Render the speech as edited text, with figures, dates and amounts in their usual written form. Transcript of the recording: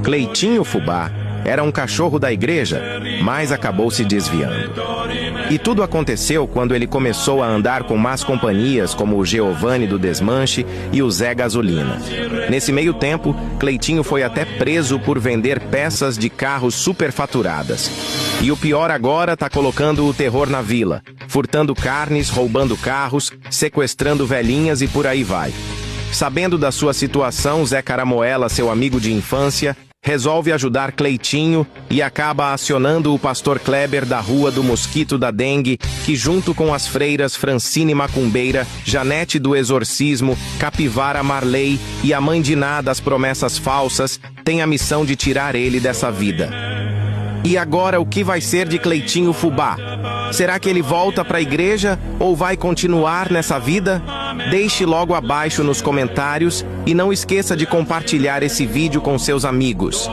Cleitinho Fubá era um cachorro da igreja, mas acabou se desviando. E tudo aconteceu quando ele começou a andar com más companhias como o Giovanni do Desmanche e o Zé Gasolina. Nesse meio tempo, Cleitinho foi até preso por vender peças de carros superfaturadas. E o pior agora tá colocando o terror na vila, furtando carnes, roubando carros, sequestrando velhinhas e por aí vai. Sabendo da sua situação, Zé Caramoela, seu amigo de infância, resolve ajudar Cleitinho e acaba acionando o pastor Kleber da Rua do Mosquito da Dengue, que junto com as freiras Francine Macumbeira, Janete do Exorcismo, Capivara Marley e a Mãe Diná das Promessas Falsas, tem a missão de tirar ele dessa vida. E agora o que vai ser de Cleitinho Fubá? Será que ele volta para a igreja ou vai continuar nessa vida? Deixe logo abaixo nos comentários e não esqueça de compartilhar esse vídeo com seus amigos.